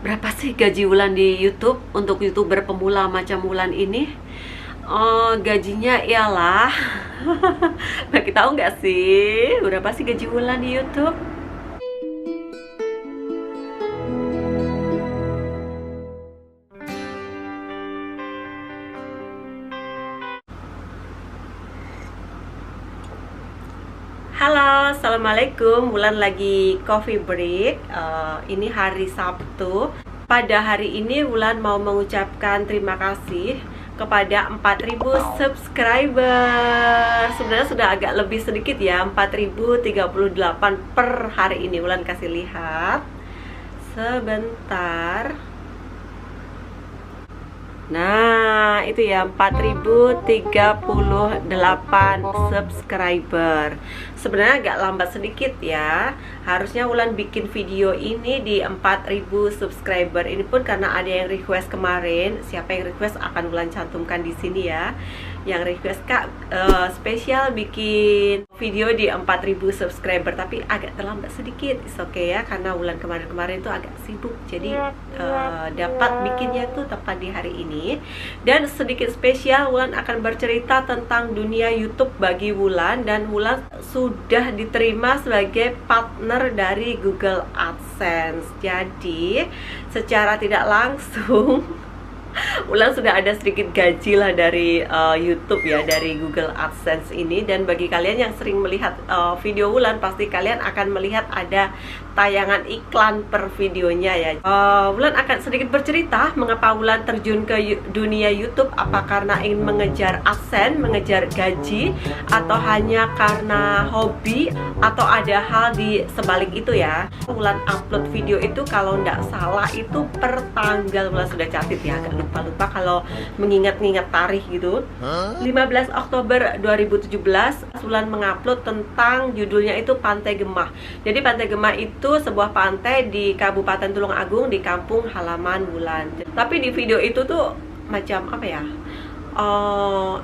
Berapa sih gaji Wulan di YouTube untuk YouTuber pemula macam Wulan ini? Oh, gajinya ialah bagi tahu nggak sih berapa sih gaji Wulan di YouTube? Halo, assalamualaikum. Wulan lagi coffee break. Ini hari Sabtu. Pada hari ini Wulan mau mengucapkan terima kasih kepada 4.000 subscriber. Sebenarnya sudah agak lebih sedikit ya, 4.038 per hari ini. Wulan kasih lihat sebentar. Nah, itu ya 4.038 subscriber. Sebenarnya agak lambat sedikit ya. Harusnya Wulan bikin video ini di 4.000 subscriber. Ini pun karena ada yang request kemarin. Siapa yang request akan Wulan cantumkan di sini ya. Yang request Kak spesial bikin video di 4.000 subscriber, tapi agak terlambat sedikit. It's okay ya, karena Wulan kemarin-kemarin itu agak sibuk. Jadi dapat bikinnya tuh tepat di hari ini. Dan sedikit spesial, Wulan akan bercerita tentang dunia YouTube bagi Wulan. Dan Wulan sudah diterima sebagai partner dari Google AdSense. Jadi secara tidak langsung Wulan sudah ada sedikit gaji lah dari YouTube ya, dari Google AdSense ini. Dan bagi kalian yang sering melihat video Wulan, pasti kalian akan melihat ada tayangan iklan per videonya ya. Wulan akan sedikit bercerita mengapa Wulan terjun ke dunia YouTube. Apa karena ingin mengejar AdSense, mengejar gaji, atau hanya karena hobi, atau ada hal di sebalik itu ya. Wulan upload video itu kalau nggak salah itu per tanggal, Wulan sudah catat ya, agak lupa kalau mengingat-ingat tarikh gitu. 15 Oktober 2017 Wulan mengupload tentang judulnya itu Pantai Gemah. Jadi Pantai Gemah itu sebuah pantai di Kabupaten Tulungagung, di kampung halaman Wulan. Tapi di video itu tuh macam apa ya,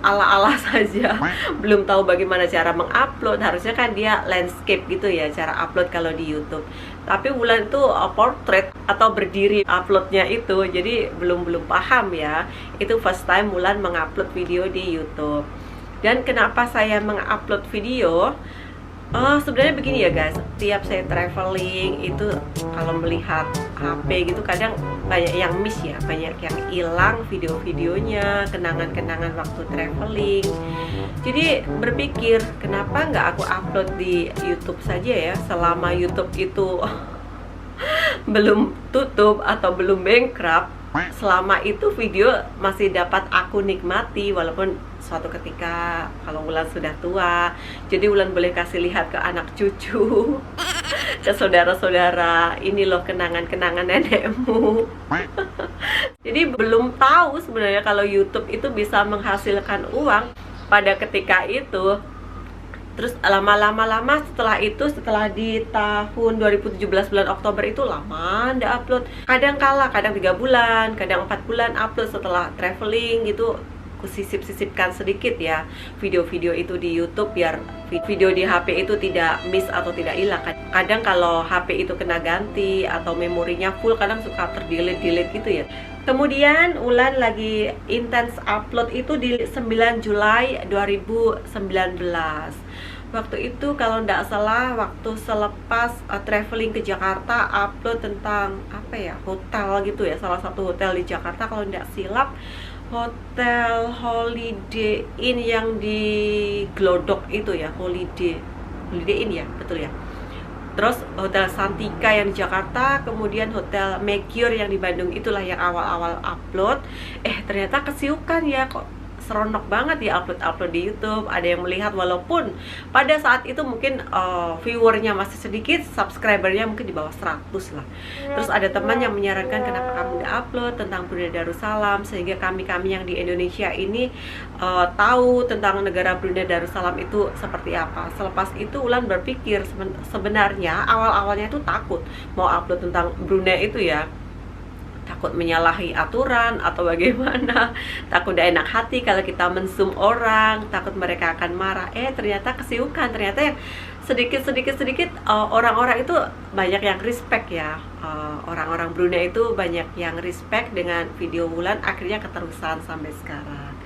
ala-ala saja. Belum tahu bagaimana cara mengupload. Harusnya kan dia landscape gitu ya cara upload kalau di YouTube. Tapi Wulan itu portrait atau berdiri uploadnya itu. Jadi belum paham ya. Itu first time Wulan mengupload video di YouTube. Dan kenapa saya mengupload video? Sebenarnya begini ya guys, tiap saya traveling itu kalau melihat HP gitu kadang banyak yang miss ya, banyak yang hilang video-videonya, kenangan-kenangan waktu traveling. Jadi berpikir kenapa nggak aku upload di YouTube saja ya, selama YouTube itu belum tutup atau belum bankrupt. Selama itu video masih dapat aku nikmati, walaupun suatu ketika kalau Wulan sudah tua, jadi Wulan boleh kasih lihat ke anak cucu, ke saudara-saudara, ini loh kenangan-kenangan nenekmu. Jadi belum tahu sebenarnya kalau YouTube itu bisa menghasilkan uang pada ketika itu. Terus lama-lama setelah itu, setelah di tahun 2017 bulan Oktober itu lama ndak upload. Kadang 3 bulan, kadang 4 bulan upload setelah traveling gitu. Aku sisip-sisipkan sedikit ya video-video itu di YouTube biar video di HP itu tidak miss atau tidak hilang. Kadang kalau HP itu kena ganti atau memorinya full, kadang suka terdelete gitu ya. Kemudian Wulan lagi intens upload itu di 9 Juli 2019. Waktu itu kalau nggak salah, waktu selepas traveling ke Jakarta, upload tentang apa ya, hotel gitu ya, salah satu hotel di Jakarta kalau nggak silap, Hotel Holiday Inn yang di Glodok itu ya, Holiday Inn ya, betul ya. Terus Hotel Santika yang di Jakarta, kemudian Hotel Mercure yang di Bandung, itulah yang awal-awal upload. Ternyata kesiukan ya, kok seronok banget ya upload di YouTube. Ada yang melihat, walaupun pada saat itu mungkin viewernya masih sedikit, subscribernya mungkin di bawah 100 lah. Terus ada teman yang menyarankan kenapa kamu nggak upload tentang Brunei Darussalam, sehingga kami yang di Indonesia ini tahu tentang negara Brunei Darussalam itu seperti apa. Selepas itu Wulan berpikir sebenarnya awal-awalnya itu takut mau upload tentang Brunei itu ya, takut menyalahi aturan atau bagaimana, takut gak enak hati kalau kita mensum orang, takut mereka akan marah. Ternyata kesiukan, ternyata yang sedikit orang-orang itu banyak yang respect ya. Orang-orang Brunei itu banyak yang respect dengan video Wulan, akhirnya keterusan sampai sekarang.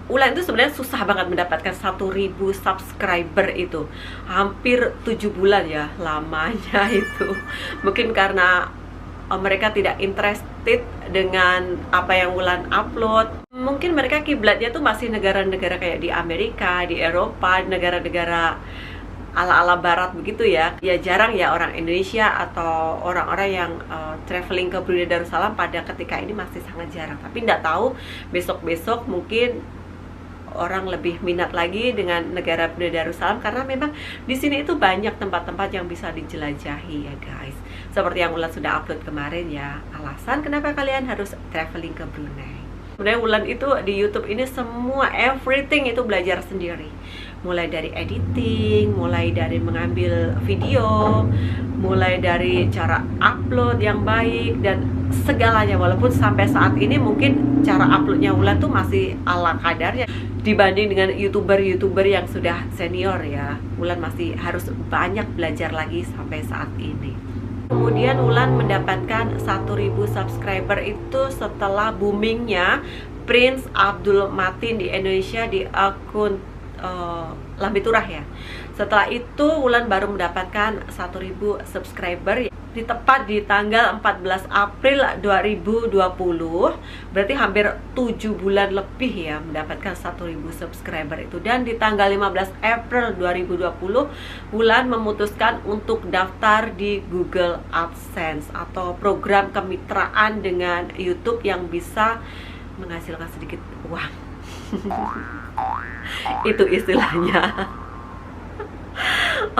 Wulan itu sebenarnya susah banget mendapatkan 1.000 subscriber itu, hampir 7 bulan ya lamanya itu. Mungkin karena mereka tidak interested dengan apa yang Wulan upload. Mungkin mereka kiblatnya tuh masih negara-negara kayak di Amerika, di Eropa, negara-negara ala-ala barat begitu ya. Ya jarang ya orang Indonesia atau orang-orang yang traveling ke Brunei Darussalam pada ketika ini masih sangat jarang. Tapi nggak tahu besok-besok mungkin orang lebih minat lagi dengan negara Brunei Darussalam, karena memang di sini itu banyak tempat-tempat yang bisa dijelajahi ya guys. Seperti yang Wulan sudah upload kemarin ya, alasan kenapa kalian harus traveling ke Brunei. Sebenarnya Wulan itu di YouTube ini semua everything itu belajar sendiri. Mulai dari editing, mulai dari mengambil video, mulai dari cara upload yang baik dan segalanya. Walaupun sampai saat ini mungkin cara uploadnya Wulan tuh masih ala kadarnya dibanding dengan youtuber yang sudah senior ya. Wulan masih harus banyak belajar lagi sampai saat ini. Kemudian Wulan mendapatkan 1.000 subscriber itu setelah boomingnya Prince Abdul Matin di Indonesia di akun Lambe Turah ya. Setelah itu Wulan baru mendapatkan 1.000 subscriber tepat di tanggal 14 April 2020. Berarti hampir 7 bulan lebih ya mendapatkan 1.000 subscriber itu. Dan di tanggal 15 April 2020 Wulan memutuskan untuk daftar di Google AdSense atau program kemitraan dengan YouTube yang bisa menghasilkan sedikit uang. Itu istilahnya.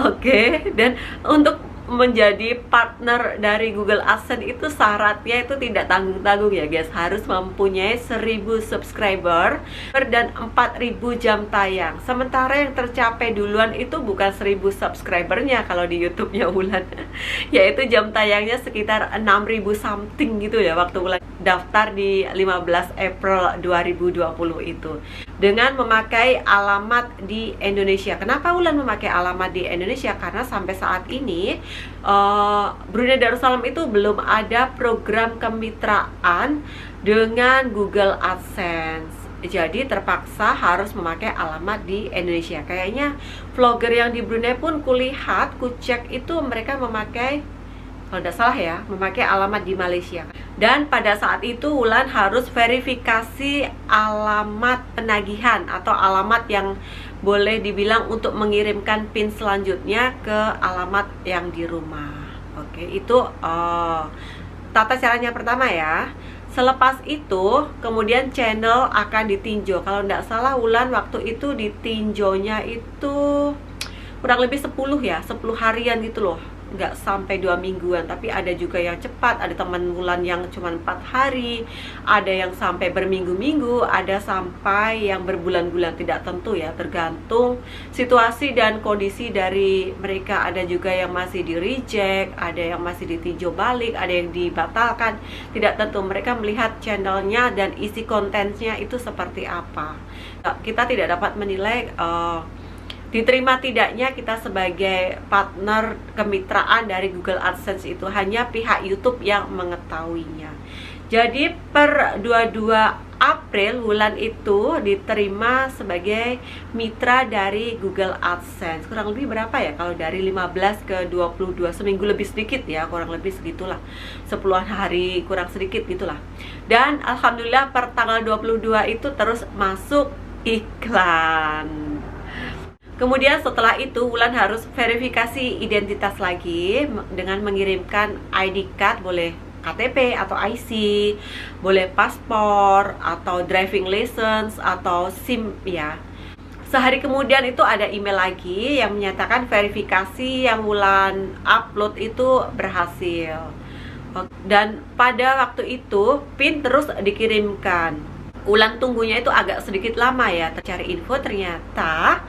Oke, dan untuk menjadi partner dari Google AdSense itu syaratnya itu tidak tanggung-tanggung ya guys. Harus mempunyai 1.000 subscriber dan 4.000 jam tayang. Sementara yang tercapai duluan itu bukan 1.000 subscribernya kalau di YouTube-nya Wulan, yaitu jam tayangnya sekitar 6.000 something gitu ya waktu Wulan daftar di 15 April 2020 itu, dengan memakai alamat di Indonesia. Kenapa Wulan memakai alamat di Indonesia? Karena sampai saat ini Brunei Darussalam itu belum ada program kemitraan dengan Google AdSense. Jadi terpaksa harus memakai alamat di Indonesia. Kayaknya vlogger yang di Brunei pun kulihat, kucek itu mereka memakai, kalau tidak salah ya, memakai alamat di Malaysia. Dan pada saat itu Wulan harus verifikasi alamat penagihan atau alamat yang boleh dibilang untuk mengirimkan PIN selanjutnya ke alamat yang di rumah. Oke, itu tata caranya pertama ya. Selepas itu kemudian channel akan ditinjau. Kalau tidak salah Wulan waktu itu ditinjaunya itu kurang lebih 10 harian gitu loh. Nggak sampai 2 mingguan, tapi ada juga yang cepat. Ada teman Wulan yang cuma 4 hari, ada yang sampai berminggu-minggu, ada sampai yang berbulan-bulan, tidak tentu ya, tergantung situasi dan kondisi dari mereka. Ada juga yang masih di reject, ada yang masih ditinjau balik, ada yang dibatalkan, tidak tentu. Mereka melihat channelnya dan isi kontennya itu seperti apa. Kita tidak dapat menilai diterima tidaknya kita sebagai partner kemitraan dari Google AdSense itu, hanya pihak YouTube yang mengetahuinya. Jadi per 22 April Wulan itu diterima sebagai mitra dari Google AdSense. Kurang lebih berapa ya kalau dari 15 ke 22, seminggu lebih sedikit ya, kurang lebih segitulah, 10-an hari kurang sedikit gitulah. Dan alhamdulillah per tanggal 22 itu terus masuk iklan. Kemudian setelah itu Wulan harus verifikasi identitas lagi dengan mengirimkan ID card, boleh KTP atau IC, boleh paspor atau driving license atau SIM ya. Sehari kemudian itu ada email lagi yang menyatakan verifikasi yang Wulan upload itu berhasil. Dan pada waktu itu PIN terus dikirimkan. Wulan tunggunya itu agak sedikit lama ya. Cari info ternyata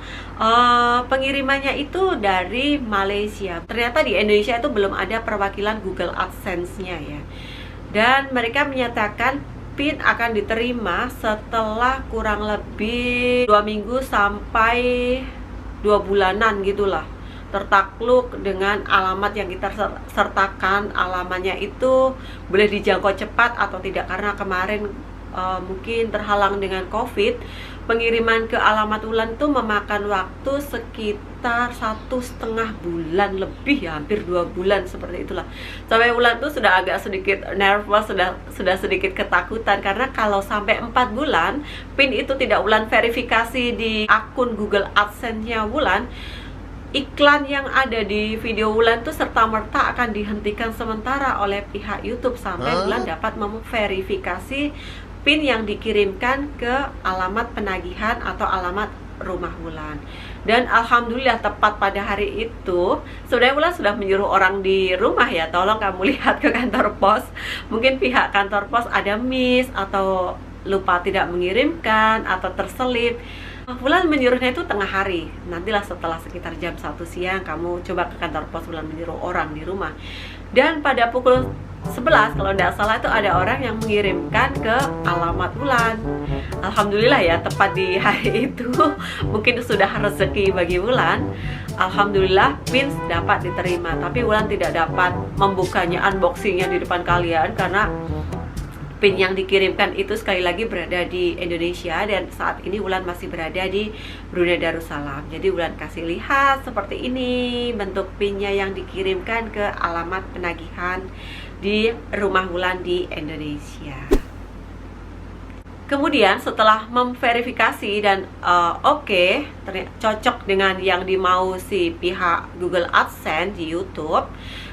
pengirimannya itu dari Malaysia. Ternyata di Indonesia itu belum ada perwakilan Google AdSense-nya ya. Dan mereka menyatakan PIN akan diterima setelah kurang lebih 2 minggu sampai 2 bulanan gitulah. tertakluk dengan alamat yang kita sertakan. Alamatnya itu boleh dijangkau cepat atau tidak, karena kemarin mungkin terhalang dengan COVID. Pengiriman ke alamat Wulan tuh memakan waktu sekitar 1,5 bulan lebih, ya hampir 2 bulan seperti itulah. Sampai Wulan tuh sudah agak sedikit nervous, sudah sedikit ketakutan, karena kalau sampai 4 bulan PIN itu tidak Wulan verifikasi di akun Google AdSense-nya Wulan, iklan yang ada di video Wulan tuh serta-merta akan dihentikan sementara oleh pihak YouTube sampai Wulan dapat memverifikasi PIN yang dikirimkan ke alamat penagihan atau alamat rumah Wulan. Dan alhamdulillah tepat pada hari itu sebenarnya Wulan sudah menyuruh orang di rumah, ya tolong kamu lihat ke kantor pos, mungkin pihak kantor pos ada miss atau lupa tidak mengirimkan atau terselip. Wulan menyuruhnya itu tengah hari, nantilah setelah sekitar jam 1 siang kamu coba ke kantor pos, Wulan menyuruh orang di rumah. Dan pada pukul 11 kalau tidak salah itu ada orang yang mengirimkan ke alamat Wulan. Alhamdulillah ya, tepat di hari itu mungkin sudah rezeki bagi Wulan. Alhamdulillah PIN dapat diterima, tapi Wulan tidak dapat membukanya, unboxingnya di depan kalian, karena PIN yang dikirimkan itu sekali lagi berada di Indonesia dan saat ini Wulan masih berada di Brunei Darussalam. Jadi Wulan kasih lihat seperti ini bentuk PIN-nya yang dikirimkan ke alamat penagihan di rumah Wulan di Indonesia. Kemudian setelah memverifikasi dan oke, cocok dengan yang dimau si pihak Google AdSense di YouTube,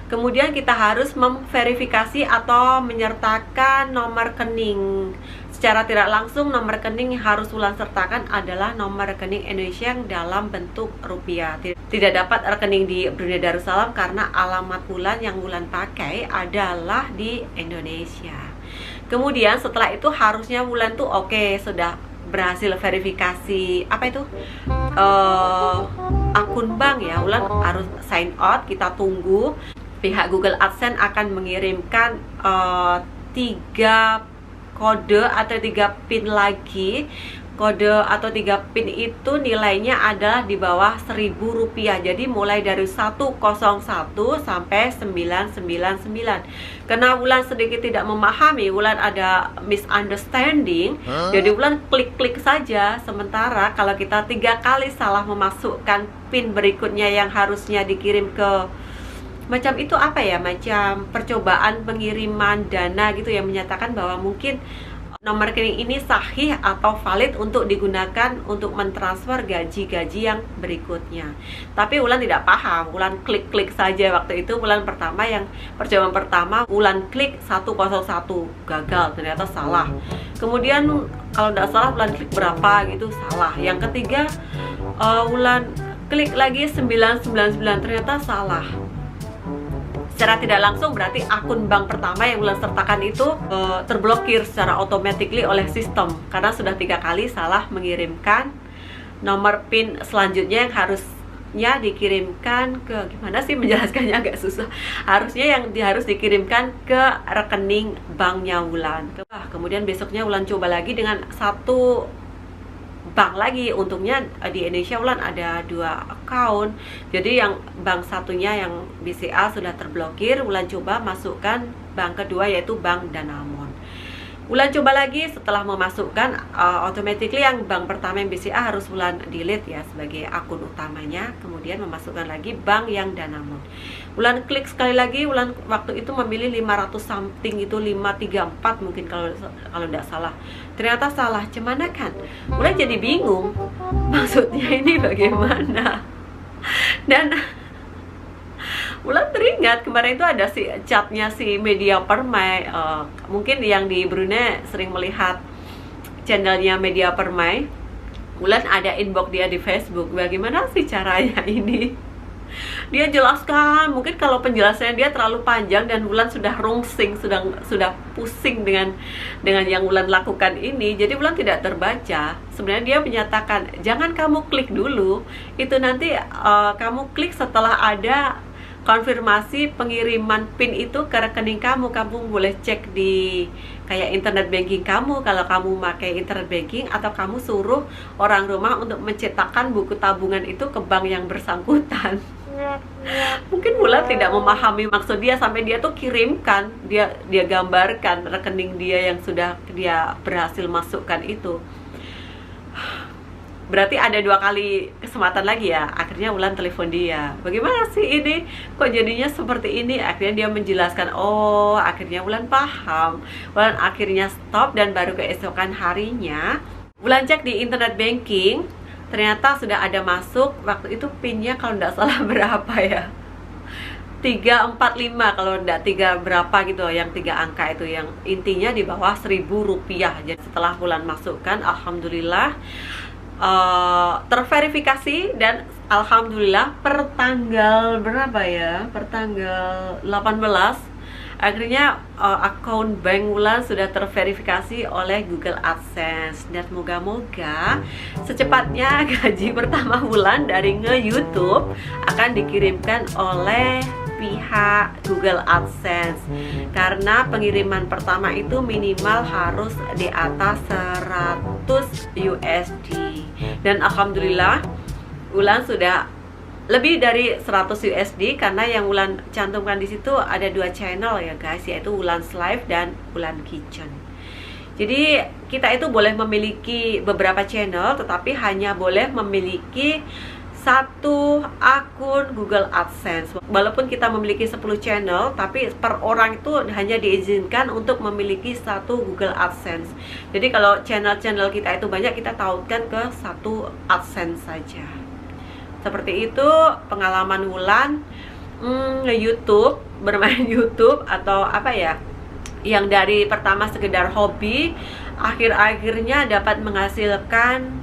kemudian kita harus memverifikasi atau menyertakan nomor rekening. Secara tidak langsung nomor rekening yang harus Wulan sertakan adalah nomor rekening Indonesia yang dalam bentuk rupiah. Tidak dapat rekening di Brunei Darussalam karena alamat Wulan yang Wulan pakai adalah di Indonesia. Kemudian setelah itu harusnya Wulan tuh oke, sudah berhasil verifikasi apa itu akun bank ya. Wulan harus sign out, kita tunggu. Pihak Google AdSense akan mengirimkan 3 kode atau 3 PIN lagi. Kode atau 3 PIN itu nilainya adalah di bawah Rp1.000. Jadi mulai dari 101 sampai 999. Karena Wulan sedikit tidak memahami, Wulan ada misunderstanding, jadi Wulan klik-klik saja. Sementara kalau kita 3 kali salah memasukkan PIN berikutnya yang harusnya dikirim ke macam itu apa ya, macam percobaan pengiriman dana gitu, yang menyatakan bahwa mungkin nomor rekening ini sahih atau valid untuk digunakan untuk mentransfer gaji-gaji yang berikutnya. Tapi Wulan tidak paham, Wulan klik-klik saja waktu itu. Wulan pertama yang percobaan pertama Wulan klik 101, gagal, ternyata salah. Kemudian kalau tidak salah Wulan klik berapa gitu, salah. Yang ketiga Wulan klik lagi 999, ternyata salah. Secara tidak langsung berarti akun bank pertama yang Wulan sertakan itu terblokir secara automatically oleh sistem, karena sudah 3 kali salah mengirimkan nomor PIN selanjutnya yang harusnya dikirimkan ke, gimana sih menjelaskannya agak susah, harusnya yang harus dikirimkan ke rekening banknya Wulan. Kemudian besoknya Wulan coba lagi dengan satu bank lagi. Untungnya di Indonesia Wulan ada 2 account, jadi yang bank satunya yang BCA sudah terblokir. Wulan coba masukkan bank kedua yaitu Bank Danamon. Wulan coba lagi, setelah memasukkan automatically yang bank pertama yang BCA harus Wulan delete ya sebagai akun utamanya, kemudian memasukkan lagi bank yang Danamon. Wulan klik sekali lagi, Wulan waktu itu memilih 500 something, itu 534 mungkin kalau tidak salah. Ternyata salah, cemana kan? Wulan jadi bingung, maksudnya ini bagaimana? Dan Wulan teringat kemarin itu ada si chatnya si Media Permai. Mungkin yang di Brunei sering melihat channelnya Media Permai. Wulan ada inbox dia di Facebook. Bagaimana sih caranya ini? Dia jelaskan, mungkin kalau penjelasannya dia terlalu panjang dan Wulan sudah rungsing, sudah pusing dengan yang Wulan lakukan ini. Jadi Wulan tidak terbaca. Sebenarnya dia menyatakan, jangan kamu klik dulu. Itu nanti kamu klik setelah ada konfirmasi pengiriman PIN itu ke rekening kamu. Kamu boleh cek di kayak internet banking kamu, kalau kamu pakai internet banking, atau kamu suruh orang rumah untuk mencetakkan buku tabungan itu ke bank yang bersangkutan. Mungkin Wulan tidak memahami maksud dia sampai dia tuh kirimkan, dia gambarkan rekening dia yang sudah dia berhasil masukkan itu. Berarti ada 2 kali kesempatan lagi ya. Akhirnya Wulan telepon dia, bagaimana sih ini, kok jadinya seperti ini. Akhirnya dia menjelaskan. Oh, akhirnya Wulan paham. Wulan akhirnya stop, dan baru keesokan harinya Wulan cek di internet banking, ternyata sudah ada masuk. Waktu itu pinnya kalau nggak salah berapa ya, 345 kalau nggak 3 berapa gitu, yang 3 angka itu, yang intinya di bawah 1.000 rupiah. Jadi setelah Wulan masukkan, alhamdulillah terverifikasi, dan alhamdulillah per tanggal berapa ya, per tanggal 18 akhirnya akun bank Wulan sudah terverifikasi oleh Google AdSense. Dan moga-moga secepatnya gaji pertama Wulan dari nge-YouTube akan dikirimkan oleh pihak Google AdSense, karena pengiriman pertama itu minimal harus di atas 100 USD. Dan alhamdulillah Wulan sudah lebih dari 100 USD, karena yang Wulan cantumkan di situ ada 2 channel ya guys, yaitu Wulan's Life dan Wulan Kitchen. Jadi kita itu boleh memiliki beberapa channel, tetapi hanya boleh memiliki 1 akun Google AdSense. Walaupun kita memiliki 10 channel, tapi per orang itu hanya diizinkan untuk memiliki 1 Google AdSense. Jadi kalau channel-channel kita itu banyak, kita tautkan ke 1 AdSense saja. Seperti itu pengalaman Wulan YouTube, bermain YouTube atau apa ya, yang dari pertama sekedar hobi, akhir-akhirnya dapat menghasilkan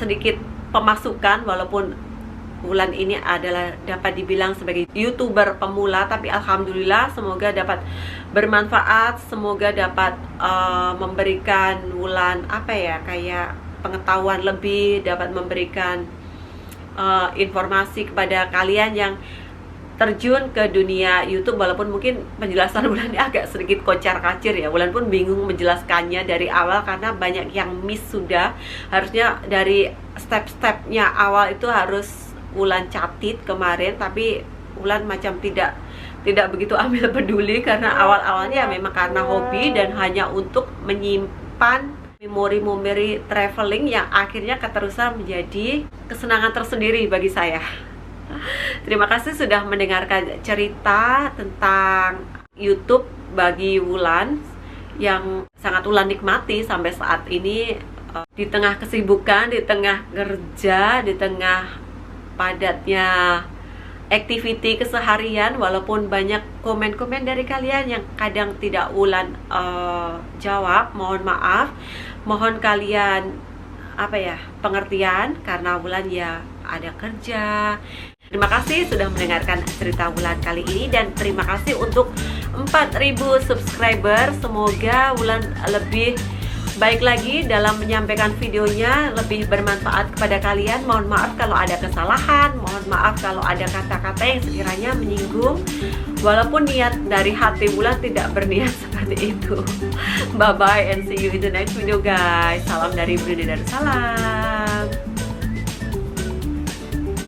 sedikit pemasukan. Walaupun Wulan ini adalah dapat dibilang sebagai YouTuber pemula, tapi alhamdulillah semoga dapat bermanfaat, semoga dapat memberikan Wulan apa ya, kayak pengetahuan lebih, dapat memberikan informasi kepada kalian yang terjun ke dunia YouTube. Walaupun mungkin penjelasan Wulan ini agak sedikit kocar-kacir ya, Wulan pun bingung menjelaskannya dari awal karena banyak yang miss. Sudah harusnya dari step-stepnya awal itu harus Wulan catit kemarin, tapi Wulan macam tidak begitu ambil peduli, karena awal-awalnya memang karena hobi dan hanya untuk menyimpan memori-memori traveling yang akhirnya keterusan menjadi kesenangan tersendiri bagi saya. Terima kasih sudah mendengarkan cerita tentang YouTube bagi Wulan yang sangat Wulan nikmati sampai saat ini. Di tengah kesibukan, di tengah kerja, di tengah padatnya activity keseharian, walaupun banyak komen-komen dari kalian yang kadang tidak Wulan jawab, mohon maaf, mohon kalian apa ya, pengertian, karena Wulan ya ada kerja. Terima kasih sudah mendengarkan cerita Wulan kali ini, dan terima kasih untuk 4.000 subscriber. Semoga Wulan lebih baik lagi dalam menyampaikan videonya, lebih bermanfaat kepada kalian. Mohon maaf kalau ada kesalahan, mohon maaf kalau ada kata-kata yang sekiranya menyinggung. Walaupun niat dari hati Wulan tidak berniat seperti itu. Bye bye and see you in the next video guys. Salam dari Brunei Darussalam.